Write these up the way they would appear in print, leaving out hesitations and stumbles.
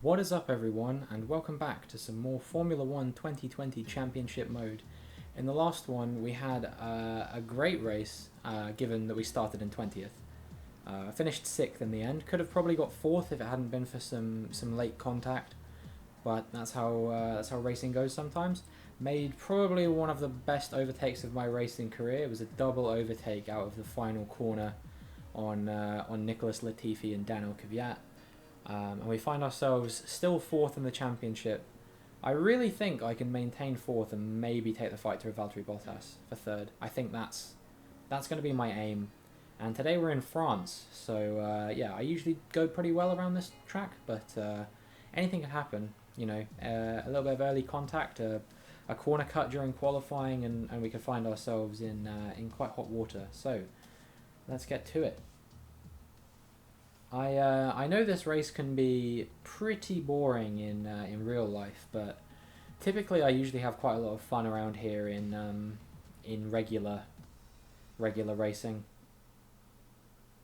What is up everyone, and welcome back to some more Formula 1 2020 Championship mode. In the last one we had a great race, given that we started in 20th. Finished 6th in the end, could have probably got 4th if it hadn't been for some late contact, but that's how racing goes sometimes. Made probably one of the best overtakes of my racing career. It was a double overtake out of the final corner on Nicholas Latifi and Daniel Kvyat. And we find ourselves still 4th in the championship. I really think I can maintain 4th and maybe take the fight to Valtteri Bottas for 3rd. I think that's going to be my aim. And today we're in France, so yeah, I usually go pretty well around this track, but anything can happen. You know, a little bit of early contact, a corner cut during qualifying, and we could find ourselves in quite hot water. So let's get to it. I know this race can be pretty boring in real life, but typically I usually have quite a lot of fun around here in regular racing.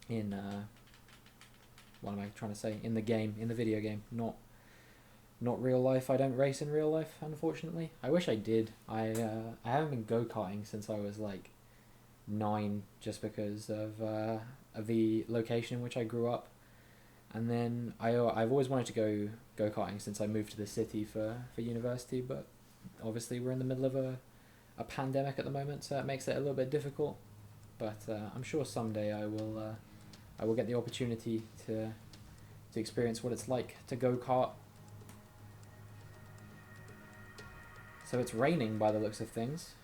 In what am I trying to say? In the game, in the video game, not real life. I don't race in real life, unfortunately. I wish I did. I haven't been go-karting since I was like 9, just because of the location in which I grew up. And then I've always wanted to go-karting since I moved to the city for university, but obviously we're in the middle of a pandemic at the moment, so that makes it a little bit difficult. But I'm sure someday I will get the opportunity to experience what it's like to go-kart. So it's raining by the looks of things.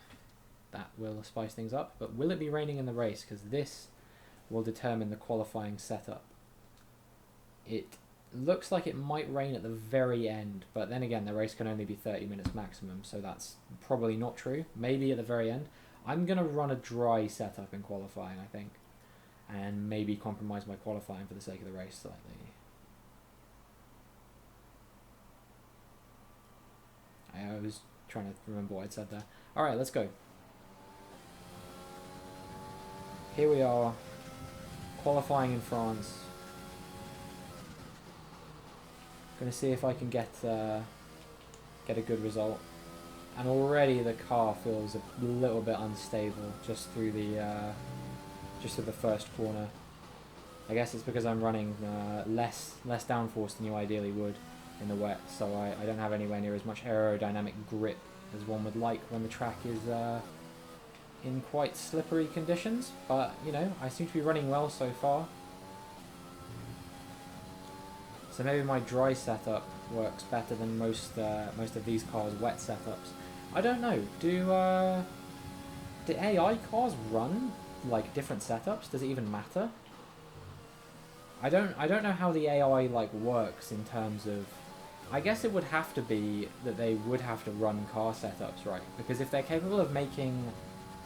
That will spice things up, but will it be raining in the race? Because this will determine the qualifying setup. It looks like it might rain at the very end, but then again, the race can only be 30 minutes maximum, so that's probably not true. Maybe at the very end. I'm going to run a dry setup in qualifying, I think, and maybe compromise my qualifying for the sake of the race slightly. I was trying to remember what I'd said there. Alright, let's go. Here we are, qualifying in France. Going to see if I can get a good result. And already the car feels a little bit unstable just through the first corner. I guess it's because I'm running less downforce than you ideally would in the wet, so I don't have anywhere near as much aerodynamic grip as one would like when the track is in quite slippery conditions. But you know, I seem to be running well so far. So maybe my dry setup works better than most of these cars' wet setups. I don't know. Do AI cars run like different setups? Does it even matter? I don't know how the AI like works in terms of. I guess it would have to be that they would have to run car setups, right? Because if they're capable of making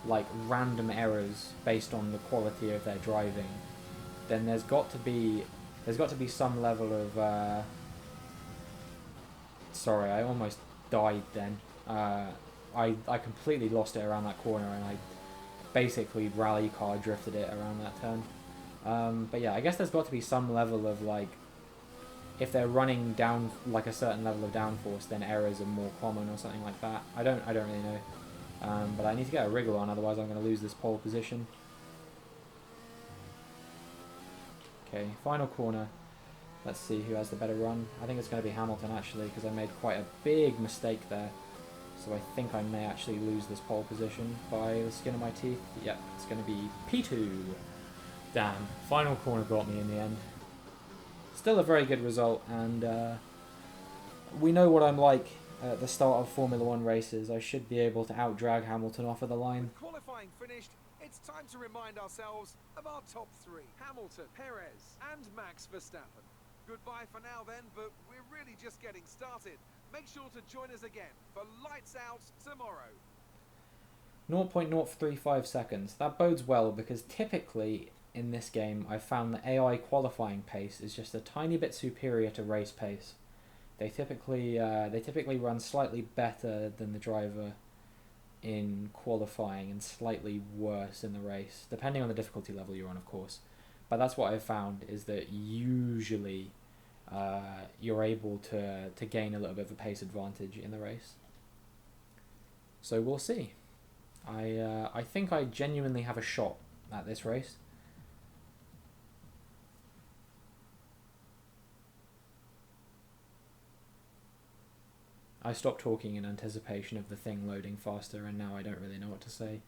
like random errors based on the quality of their driving, then there's got to be some level of sorry, I almost died then. I completely lost it around that corner, and I basically rally car drifted it around that turn. But yeah, I guess there's got to be some level of like, if they're running down like a certain level of downforce, then errors are more common or something like that. I don't really know. But I need to get a wriggle on, otherwise I'm going to lose this pole position. Okay, final corner. Let's see who has the better run. I think it's going to be Hamilton, actually, because I made quite a big mistake there. So I think I may actually lose this pole position by the skin of my teeth. Yep, it's going to be P2. Damn, final corner got me in the end. Still a very good result, and we know what I'm like at the start of Formula 1 races. I should be able to outdrag Hamilton off of the line. With qualifying finished, it's time to remind ourselves of our top 3. Hamilton, Perez, and Max Verstappen. Goodbye for now then, but we're really just getting started. Make sure to join us again for Lights Out tomorrow. 0.035 seconds. That bodes well, because typically in this game I've found that AI qualifying pace is just a tiny bit superior to race pace. They typically run slightly better than the driver in qualifying and slightly worse in the race, depending on the difficulty level you're on, of course. But that's what I've found, is that usually you're able to gain a little bit of a pace advantage in the race. So we'll see. I think I genuinely have a shot at this race. I stopped talking in anticipation of the thing loading faster, and now I don't really know what to say.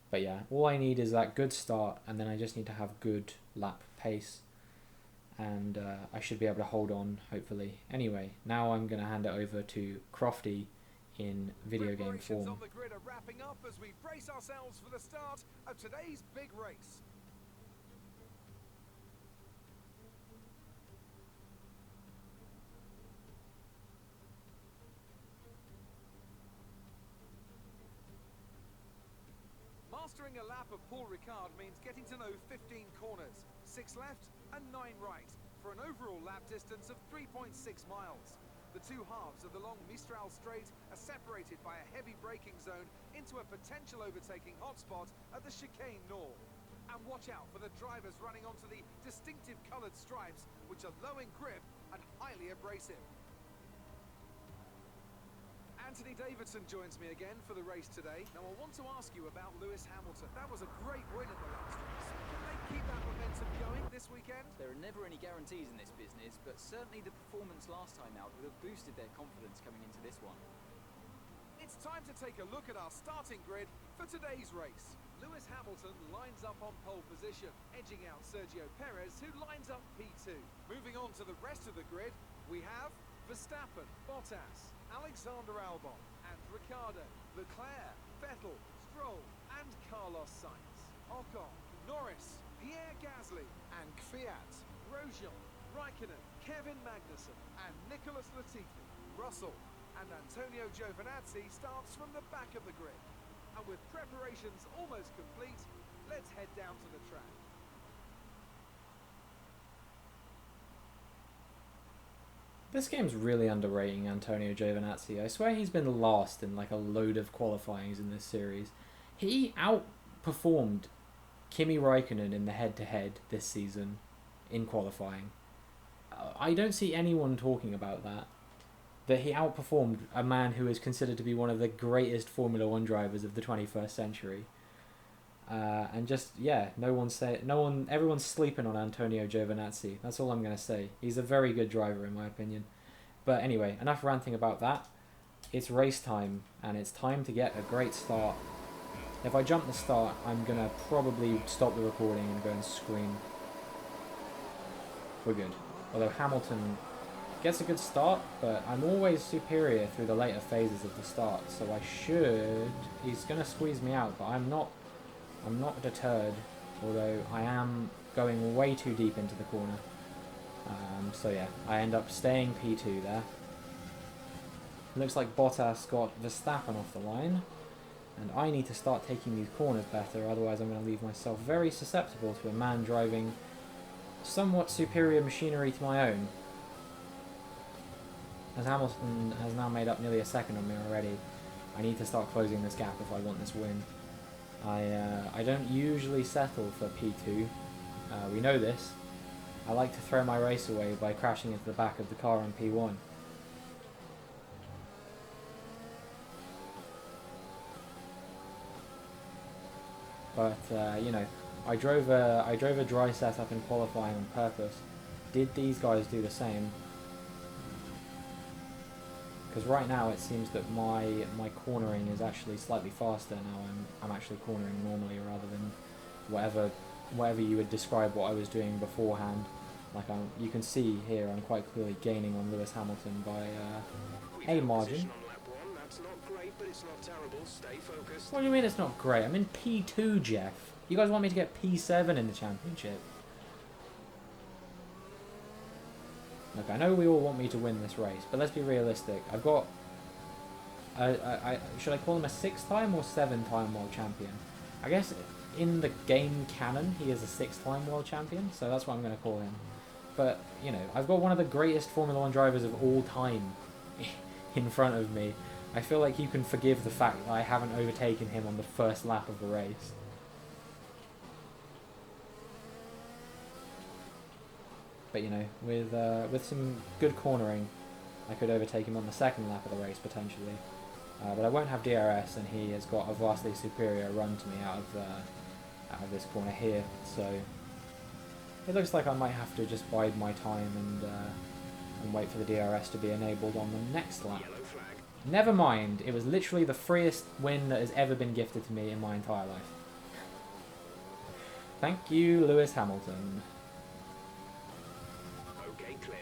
But yeah, all I need is that good start, and then I just need to have good lap pace, and I should be able to hold on, hopefully. Anyway, now I'm going to hand it over to Crofty in video game form. On the grid are wrapping up as we brace ourselves for the start of today's big race. Mastering a lap of Paul Ricard means getting to know 15 corners, 6 left and 9 right, for an overall lap distance of 3.6 miles. The two halves of the long Mistral Straight are separated by a heavy braking zone into a potential overtaking hotspot at the chicane north. And watch out for the drivers running onto the distinctive coloured stripes, which are low in grip and highly abrasive. Anthony Davidson joins me again for the race today. Now I want to ask you about Lewis Hamilton. That was a great win at the last race. Can they keep that momentum going this weekend? There are never any guarantees in this business, but certainly the performance last time out would have boosted their confidence coming into this one. It's time to take a look at our starting grid for today's race. Lewis Hamilton lines up on pole position, edging out Sergio Perez, who lines up P2. Moving on to the rest of the grid, we have Verstappen, Bottas, Alexander Albon and Ricciardo, Leclerc, Vettel, Stroll and Carlos Sainz, Ocon, Norris, Pierre Gasly and Kvyat, Grosjean, Raikkonen, Kevin Magnussen and Nicholas Latifi. Russell and Antonio Giovinazzi starts from the back of the grid. And with preparations almost complete, let's head down to the track. This game's really underrating Antonio Giovinazzi. I swear he's been last in like a load of qualifyings in this series. He outperformed Kimi Raikkonen in the head-to-head this season in qualifying. I don't see anyone talking about that. That he outperformed a man who is considered to be one of the greatest Formula 1 drivers of the 21st century. And just, yeah, everyone's sleeping on Antonio Giovinazzi. That's all I'm going to say. He's a very good driver in my opinion. But anyway, enough ranting about that. It's race time, and it's time to get a great start. If I jump the start, I'm going to probably stop the recording and go and scream. We're good. Although Hamilton gets a good start, but I'm always superior through the later phases of the start, so he's going to squeeze me out, but I'm not deterred, although I am going way too deep into the corner. So yeah, I end up staying P2 there. Looks like Bottas got Verstappen off the line, and I need to start taking these corners better, otherwise I'm going to leave myself very susceptible to a man driving somewhat superior machinery to my own. As Hamilton has now made up nearly a second on me already, I need to start closing this gap if I want this win. I don't usually settle for P2. We know this. I like to throw my race away by crashing into the back of the car on P1. But you know, I drove a dry setup in qualifying on purpose. Did these guys do the same? Because right now it seems that my cornering is actually slightly faster now. I'm actually cornering normally rather than whatever you would describe what I was doing beforehand. Like you can see here, I'm quite clearly gaining on Lewis Hamilton by a margin. That's not great, but it's not terrible. Stay focused. What do you mean it's not great? I'm in P2, Jeff. You guys want me to get P7 in the championship? Look, I know we all want me to win this race, but let's be realistic. I've got... should I call him a 6-time or 7-time world champion? I guess in the game canon, he is a 6-time world champion, so that's what I'm going to call him. But, you know, I've got one of the greatest Formula 1 drivers of all time in front of me. I feel like you can forgive the fact that I haven't overtaken him on the first lap of the race. But you know, with some good cornering, I could overtake him on the second lap of the race potentially. But I won't have DRS, and he has got a vastly superior run to me out of this corner here. So it looks like I might have to just bide my time and wait for the DRS to be enabled on the next lap. Never mind, it was literally the freest win that has ever been gifted to me in my entire life. Thank you, Lewis Hamilton. Okay, clear.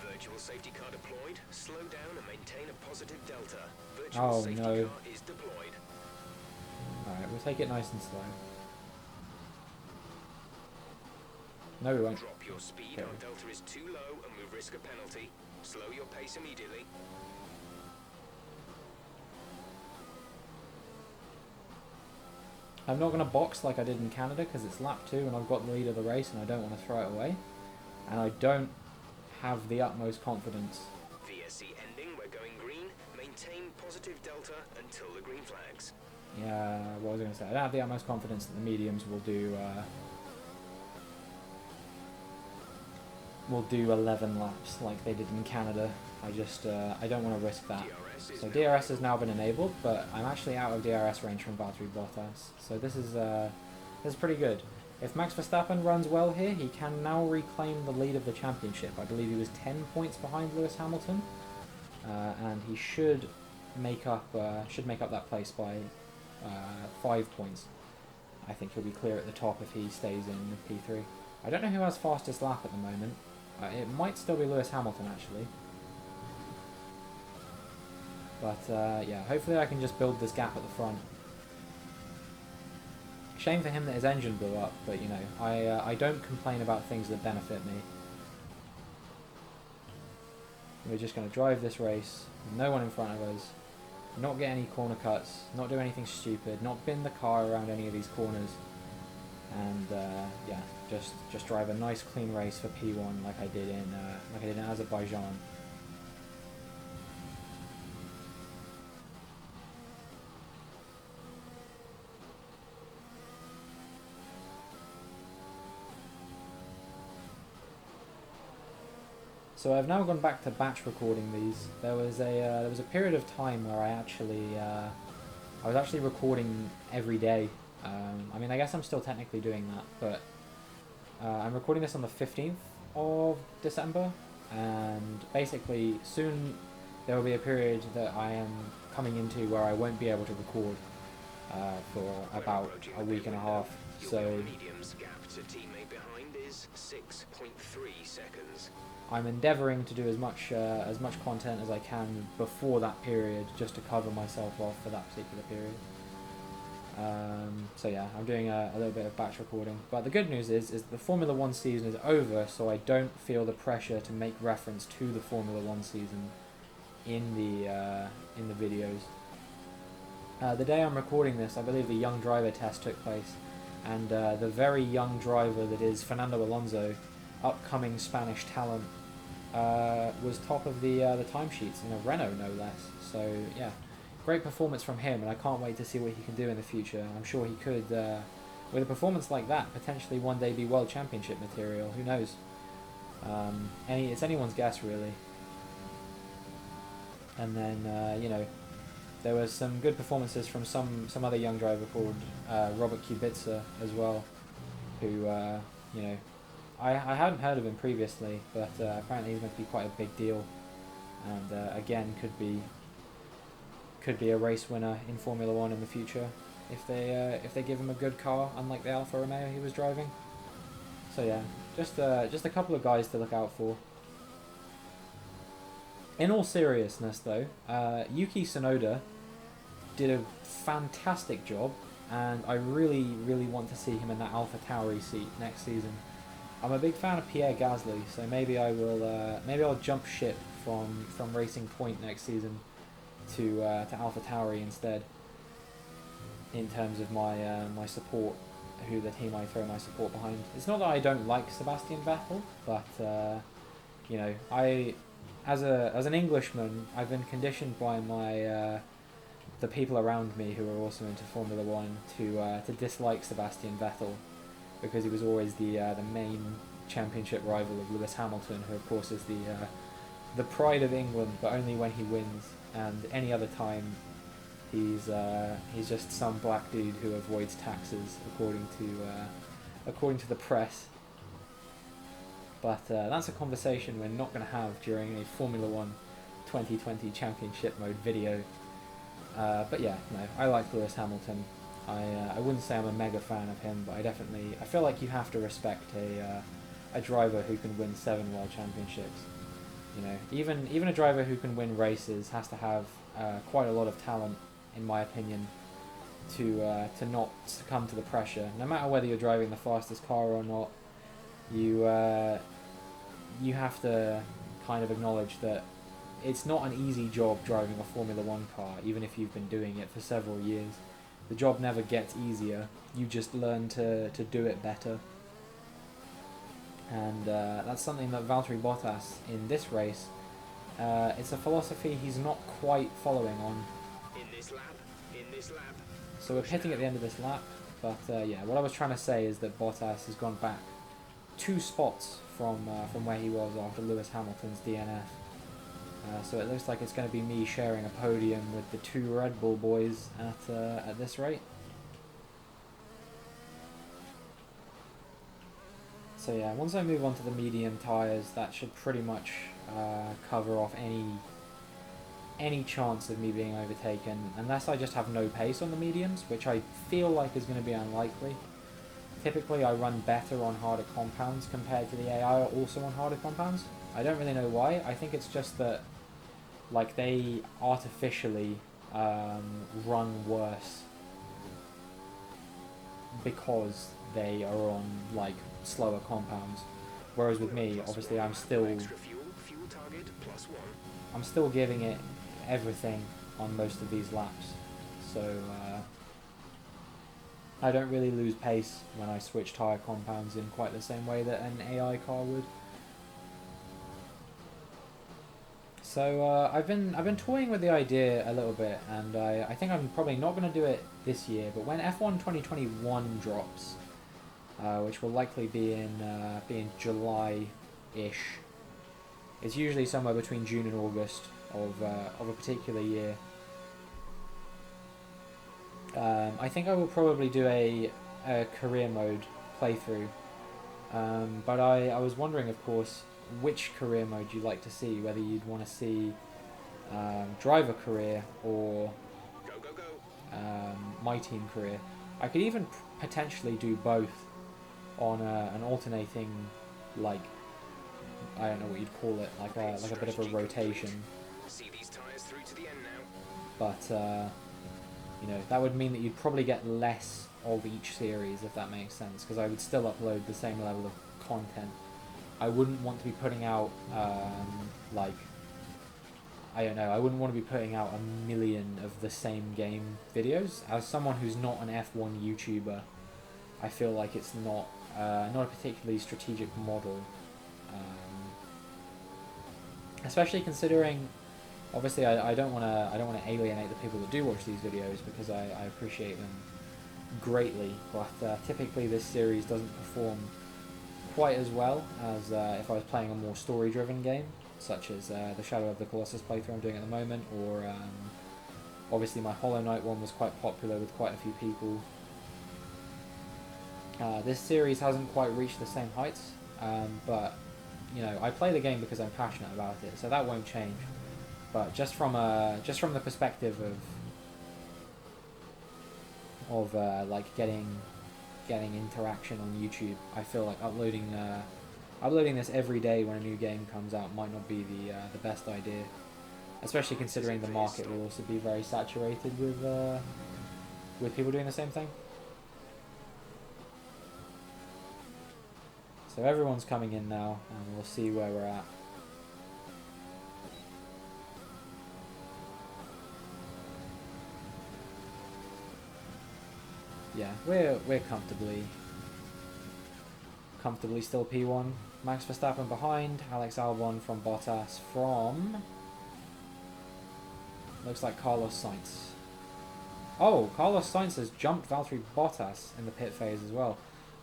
Virtual safety car deployed. Slow down and maintain a positive delta. Virtual safety car is deployed. Alright, we'll take it nice and slow. No, we won't. Drop your speed. Our delta is too low and we risk a penalty. Slow your pace immediately. I'm not going to box like I did in Canada because it's lap 2 and I've got the lead of the race and I don't want to throw it away. And I don't have the utmost confidence. VSC ending, we're going green. Maintain positive delta until the green flags. Yeah, what was I going to say? I don't have the utmost confidence that the mediums will do 11 laps like they did in Canada. I don't want to risk that. So DRS has now been enabled, but I'm actually out of DRS range from Valtteri Bottas. So this is pretty good. If Max Verstappen runs well here, he can now reclaim the lead of the championship. I believe he was 10 points behind Lewis Hamilton, and he should make up that place by 5 points. I think he'll be clear at the top if he stays in P3. I don't know who has fastest lap at the moment. It might still be Lewis Hamilton actually. But yeah, hopefully I can just build this gap at the front. Shame for him that his engine blew up, but you know, I don't complain about things that benefit me. We're just going to drive this race, with no one in front of us, not get any corner cuts, not do anything stupid, not bin the car around any of these corners, and yeah, just drive a nice clean race for P1 like I did in Azerbaijan. So I've now gone back to batch recording these. There was a period of time where I was actually recording every day. I mean, I guess I'm still technically doing that, but I'm recording this on the 15th of December, and basically soon there will be a period that I am coming into where I won't be able to record for about a week and a half. So medium's gap to teammate behind is 6.3 seconds. I'm endeavouring to do as much content as I can before that period, just to cover myself off for that particular period. So yeah, I'm doing a little bit of batch recording. But the good news is the Formula 1 season is over, so I don't feel the pressure to make reference to the Formula 1 season in the videos. The day I'm recording this, I believe the young driver test took place, and the very young driver that is Fernando Alonso, upcoming Spanish talent, was top of the timesheets in a Renault, no less. So yeah, great performance from him, and I can't wait to see what he can do in the future. I'm sure he could, with a performance like that, potentially one day be World Championship material. Who knows? It's anyone's guess, really. And then you know, there was some good performances from some other young driver called Robert Cubitzer as well, who you know, I hadn't heard of him previously, but apparently he's going to be quite a big deal, and again could be a race winner in Formula 1 in the future if they give him a good car, unlike the Alfa Romeo he was driving. So yeah, just a couple of guys to look out for. In all seriousness though, Yuki Tsunoda did a fantastic job, and I really want to see him in that AlphaTauri seat next season. I'm a big fan of Pierre Gasly, so maybe I'll jump ship from Racing Point next season to AlphaTauri instead, in terms of my support, who the team I throw my support behind. It's not that I don't like Sebastian Vettel, but you know, as an Englishman, I've been conditioned by the people around me who are also into Formula 1 to dislike Sebastian Vettel, because he was always the main championship rival of Lewis Hamilton, who of course is the pride of England, but only when he wins, and any other time he's just some black dude who avoids taxes, according to the press. But that's a conversation we're not going to have during a Formula 1 2020 championship mode video. But yeah, no, I like Lewis Hamilton. I wouldn't say I'm a mega fan of him, but I feel like you have to respect a driver who can win 7 world championships. You know, even a driver who can win races has to have quite a lot of talent, in my opinion, to not succumb to the pressure. No matter whether you're driving the fastest car or not, you have to kind of acknowledge that it's not an easy job driving a Formula 1 car, even if you've been doing it for several years. The job never gets easier, you just learn to do it better. And that's something that Valtteri Bottas in this race, it's a philosophy he's not quite following on. In this lap. So we're pitting at the end of this lap, but yeah, what I was trying to say is that Bottas has gone back 2 spots from where he was after Lewis Hamilton's DNF. So it looks like it's going to be me sharing a podium with the 2 Red Bull boys at this rate. So yeah, once I move on to the medium tyres, that should pretty much cover off any chance of me being overtaken, unless I just have no pace on the mediums, which I feel like is going to be unlikely. Typically I run better on harder compounds compared to the AI also on harder compounds. I don't really know why. I think it's just that like they artificially run worse because they are on like slower compounds, whereas with me, obviously I'm still giving it everything on most of these laps, so I don't really lose pace when I switch tyre compounds in quite the same way that an AI car would. So I've been toying with the idea a little bit, and I think I'm probably not going to do it this year, but when F1 2021 drops, which will likely be in July-ish, it's usually somewhere between June and August of a particular year. I think I will probably do a career mode playthrough, but I was wondering, of course, which career mode you'd like to see, whether you'd want to see driver career or my team career. I could even potentially do both on an alternating, like, I don't know what you'd call it, like a bit of a rotation. But you know, that would mean that you'd probably get less of each series, if that makes sense, because I would still upload the same level of content. I wouldn't want to be putting out, like, I don't know, I wouldn't want to be putting out 1 million of the same game videos. As someone who's not an F1 YouTuber, I feel like it's not a particularly strategic model. Especially considering, obviously, I don't want to alienate the people that do watch these videos, because I appreciate them greatly, but typically this series doesn't perform quite as well as if I was playing a more story-driven game, such as the Shadow of the Colossus playthrough I'm doing at the moment, or obviously my Hollow Knight one was quite popular with quite a few people. This series hasn't quite reached the same heights, but you know, I play the game because I'm passionate about it, so that won't change. But just from the perspective of like getting interaction on YouTube, I feel like uploading this every day when a new game comes out might not be the best idea, especially considering the market will also be very saturated with people doing the same thing. So everyone's coming in now, and we'll see where we're at. Yeah, we're comfortably still P1. Max Verstappen behind, Alex Albon from Bottas from, looks like Carlos Sainz. Oh, Carlos Sainz has jumped Valtteri Bottas in the pit phase as well.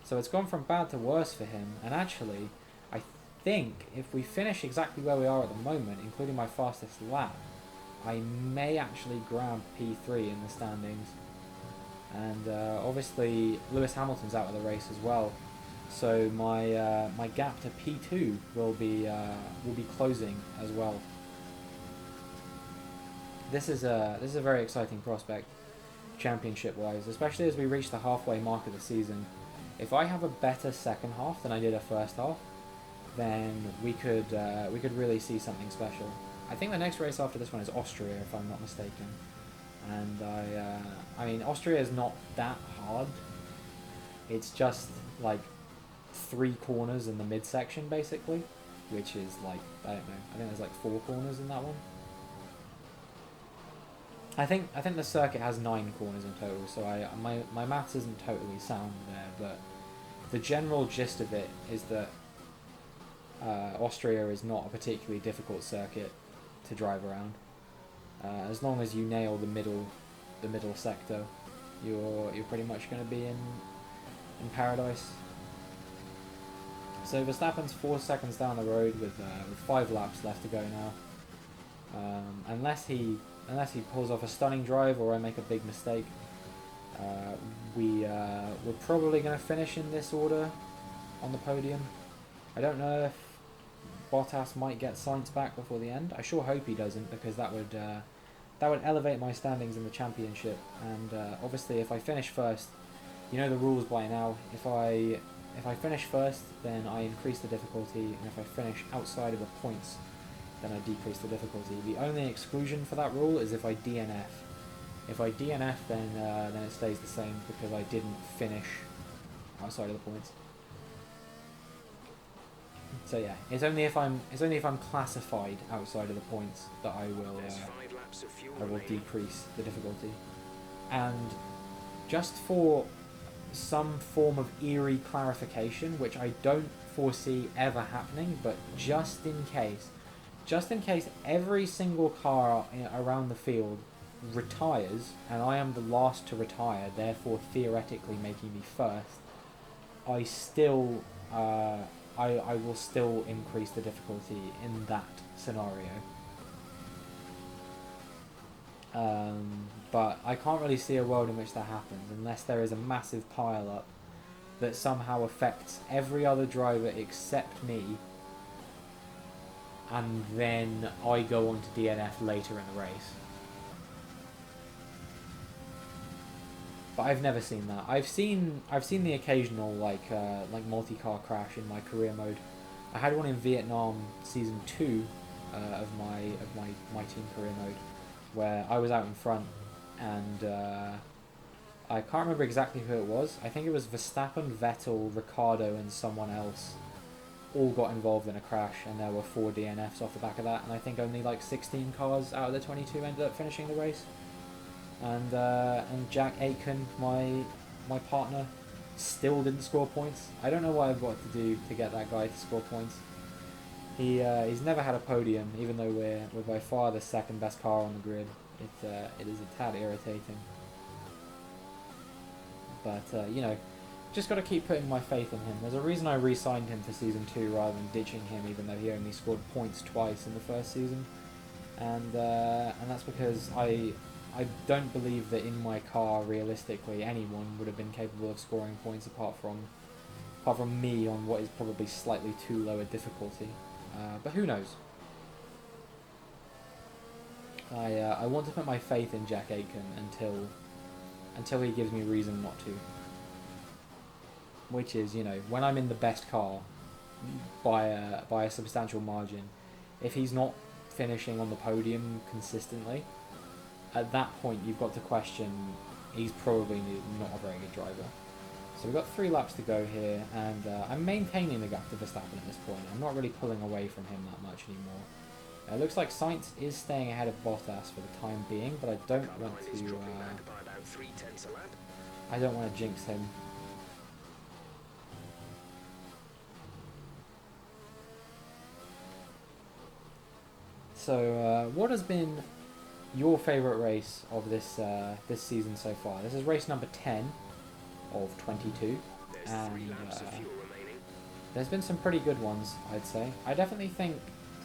So it's gone from bad to worse for him, and actually, I think if we finish exactly where we are at the moment, including my fastest lap, I may actually grab P3 in the standings. And obviously Lewis Hamilton's out of the race as well, so my my gap to P2 will be closing as well. This is a very exciting prospect, championship wise, especially as we reach the halfway mark of the season. If I have a better second half than I did a first half, then we could really see something special. I think the next race after this one is Austria, if I'm not mistaken. And I mean, Austria is not that hard. It's just like 3 corners in the midsection, basically, which is like, I don't know, I think there's like 4 corners in that one. I think the circuit has 9 corners in total, so my maths isn't totally sound there, but the general gist of it is that Austria is not a particularly difficult circuit to drive around. As long as you nail the middle sector, you're pretty much going to be in paradise. So Verstappen's 4 seconds down the road with 5 laps left to go now. Unless he pulls off a stunning drive or I make a big mistake, we're probably going to finish in this order on the podium. I don't know if Bottas might get Sainz back before the end. I sure hope he doesn't, because that would elevate my standings in the championship. And obviously, if I finish first, you know the rules by now. If I finish first, then I increase the difficulty, and if I finish outside of the points, then I decrease the difficulty. The only exclusion for that rule is if I DNF. If I DNF, then it stays the same, because I didn't finish outside of the points. So yeah, it's only if I'm classified outside of the points that I will decrease the difficulty. And just for some form of eerie clarification, which I don't foresee ever happening, but just in case every single car around the field retires and I am the last to retire, therefore theoretically making me first, I still I will still increase the difficulty in that scenario. But I can't really see a world in which that happens unless there is a massive pile-up that somehow affects every other driver except me, and then I go on to DNF later in the race. But I've never seen that. I've seen the occasional like multi-car crash in my career mode. I had one in Vietnam season 2 of my team career mode, where I was out in front, and I can't remember exactly who it was. I think it was Verstappen, Vettel, Ricciardo, and someone else all got involved in a crash, and there were 4 DNFs off the back of that, and I think only like 16 cars out of the 22 ended up finishing the race. And Jack Aitken, my partner, still didn't score points. I don't know what I've got to do to get that guy to score points. He's never had a podium, even though we're by far the second best car on the grid. It is a tad irritating. But you know, just got to keep putting my faith in him. There's a reason I re-signed him for season 2 rather than ditching him, even though he only scored points twice in the first season. And that's because I don't believe that in my car, realistically, anyone would have been capable of scoring points apart from me on what is probably slightly too low a difficulty. But who knows? I want to put my faith in Jack Aitken until he gives me reason not to. Which is, you know, when I'm in the best car by a substantial margin, if he's not finishing on the podium consistently, at that point you've got to question he's probably not a very good driver. So we've got 3 laps to go here, and I'm maintaining the gap to Verstappen at this point. I'm not really pulling away from him that much anymore. It looks like Sainz is staying ahead of Bottas for the time being, but I don't want to I don't want to jinx him. So what has been your favourite race of this season so far? This is race number 10 of 22. and there's been some pretty good ones, I'd say. I definitely think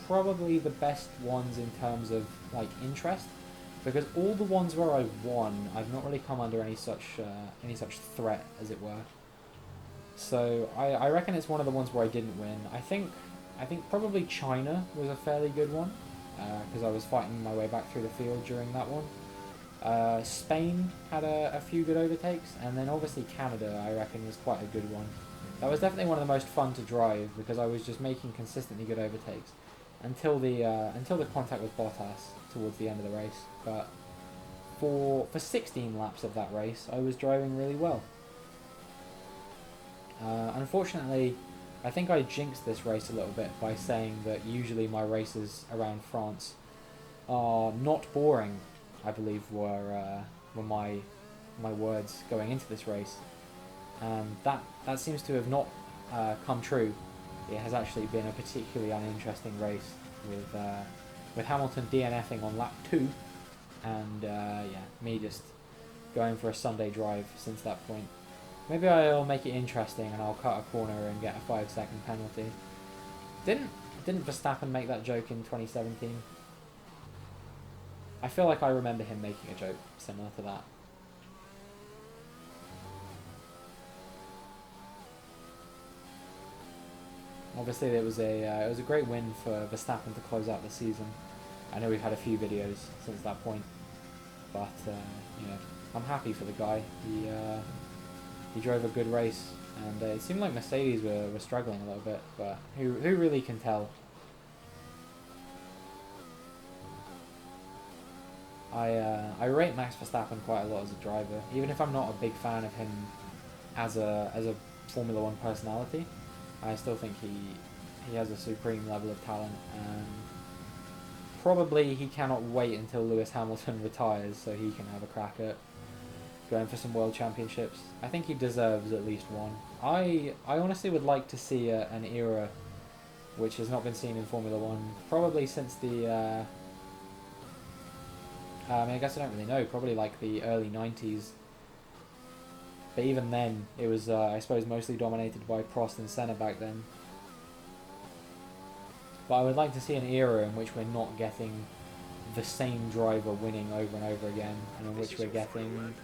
probably the best ones in terms of like interest, because all the ones where I've won, I've not really come under any such threat, as it were. So I reckon it's one of the ones where I didn't win. I think probably China was a fairly good one, because I was fighting my way back through the field during that one. Spain had a few good overtakes, and then obviously Canada I reckon was quite a good one. That was definitely one of the most fun to drive, because I was just making consistently good overtakes until the contact with Bottas towards the end of the race. But for 16 laps of that race, I was driving really well. Unfortunately, I think I jinxed this race a little bit by saying that usually my races around France are not boring, I believe were my words going into this race. And that seems to have not come true. It has actually been a particularly uninteresting race with Hamilton DNFing on lap 2, and me just going for a Sunday drive since that point. Maybe I'll make it interesting and I'll cut a corner and get a 5-second penalty. Didn't Verstappen make that joke in 2017? I feel like I remember him making a joke similar to that. Obviously, it was a great win for Verstappen to close out the season. I know we've had a few videos since that point, but I'm happy for the guy. He drove a good race, and it seemed like Mercedes were struggling a little bit, but who really can tell? I rate Max Verstappen quite a lot as a driver, even if I'm not a big fan of him as a Formula One personality. I still think he has a supreme level of talent, and probably he cannot wait until Lewis Hamilton retires so he can have a crack at going for some world championships. I think he deserves at least one. I honestly would like to see an era which has not been seen in Formula One probably since the I guess I don't really know, probably like the early 90s. But even then, it was, I suppose, mostly dominated by Prost and Senna back then. But I would like to see an era in which we're not getting the same driver winning over and over again, and in which we're getting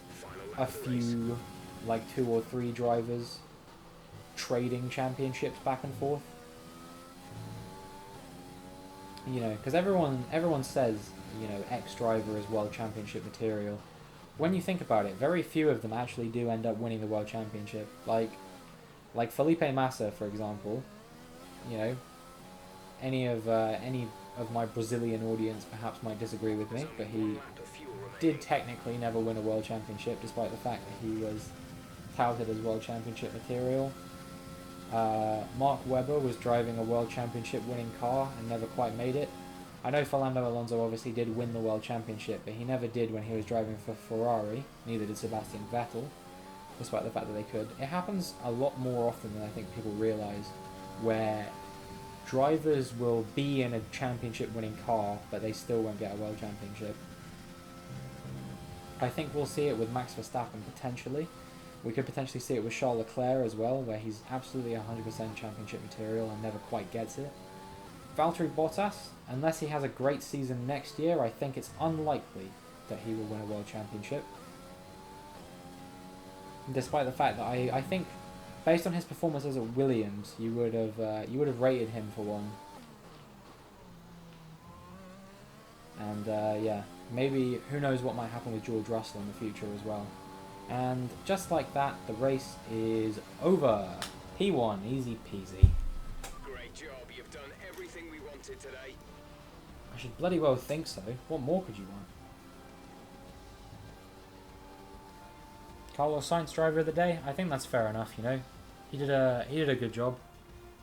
a few, like 2 or 3 drivers trading championships back and forth. Because everyone says, X driver is world championship material. When you think about it, very few of them actually do end up winning the world championship. Like Felipe Massa, for example. Any of my Brazilian audience perhaps might disagree with me, but he did technically never win a world championship, despite the fact that he was touted as world championship material. Mark Webber was driving a world championship winning car and never quite made it. I know Fernando Alonso obviously did win the world championship, but he never did when he was driving for Ferrari. Neither did Sebastian Vettel, despite the fact that they could. It happens a lot more often than I think people realise, where drivers will be in a championship winning car, but they still won't get a world championship. I think we'll see it with Max Verstappen potentially. We could potentially see it with Charles Leclerc as well, where he's absolutely 100% championship material and never quite gets it. Valtteri Bottas, unless he has a great season next year, I think it's unlikely that he will win a world championship. Despite the fact that I think, based on his performances at Williams, you would have rated him for one. And maybe, who knows what might happen with George Russell in the future as well. And just like that, the race is over. P1, easy peasy. Great job, you've done everything we wanted today. I should bloody well think so. What more could you want? Carlos Sainz driver of the day? I think that's fair enough, He did a good job.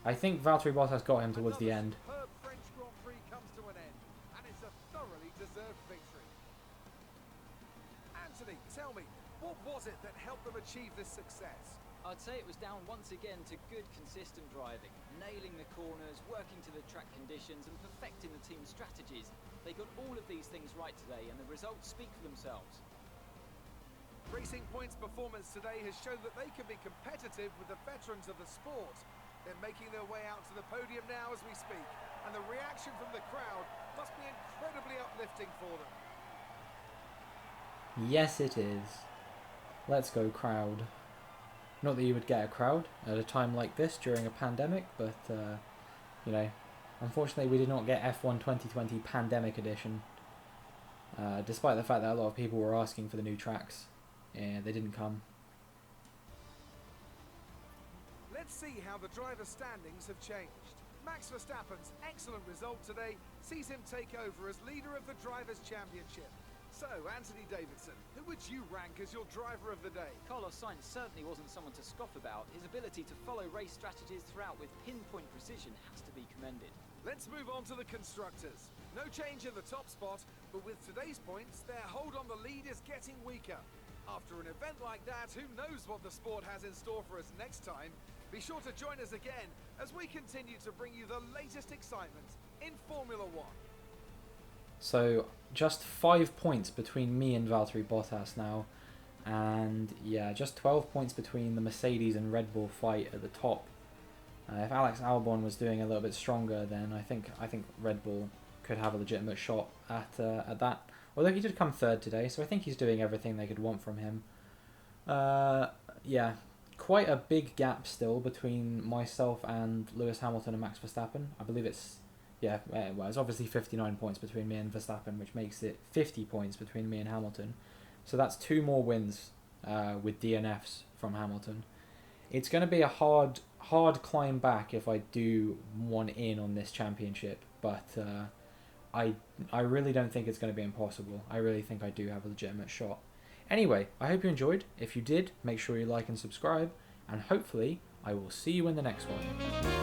I think Valtteri Bottas got him towards the end. Superb French Grand Prix comes to an end, and it's a thoroughly deserved victory. Anthony, tell me, what was it that helped them achieve this success? I'd say it was down once again to good, consistent driving, nailing the corners, working to the track conditions, and perfecting the team's strategies. They got all of these things right today, and the results speak for themselves. Racing Point's performance today has shown that they can be competitive with the veterans of the sport. They're making their way out to the podium now as we speak, and the reaction from the crowd must be incredibly uplifting for them. Yes, it is. Let's go, crowd. Not that you would get a crowd at a time like this during a pandemic, but, you know, unfortunately we did not get F1 2020 Pandemic Edition. Despite the fact that a lot of people were asking for the new tracks. Yeah, they didn't come. Let's see how the driver standings have changed. Max Verstappen's excellent result today sees him take over as leader of the Drivers' Championship. So, Anthony Davidson, who would you rank as your driver of the day? Carlos Sainz certainly wasn't someone to scoff about. His ability to follow race strategies throughout with pinpoint precision has to be commended. Let's move on to the constructors. No change in the top spot, but with today's points, their hold on the lead is getting weaker. After an event like that, who knows what the sport has in store for us next time? Be sure to join us again as we continue to bring you the latest excitement in Formula One. So, just 5 points between me and Valtteri Bottas now. And, yeah, just 12 points between the Mercedes and Red Bull fight at the top. If Alex Albon was doing a little bit stronger, then I think Red Bull could have a legitimate shot at that. Although he did come third today, so I think he's doing everything they could want from him. Yeah, quite a big gap still between myself and Lewis Hamilton and Max Verstappen. I believe it's, yeah, well, it's obviously 59 points between me and Verstappen, which makes it 50 points between me and Hamilton. So that's 2 more wins with DNFs from Hamilton. It's going to be a hard climb back if I do want in on this championship, but I really don't think it's going to be impossible. I really think I do have a legitimate shot. Anyway, I hope you enjoyed. If you did, make sure you like and subscribe, and hopefully I will see you in the next one.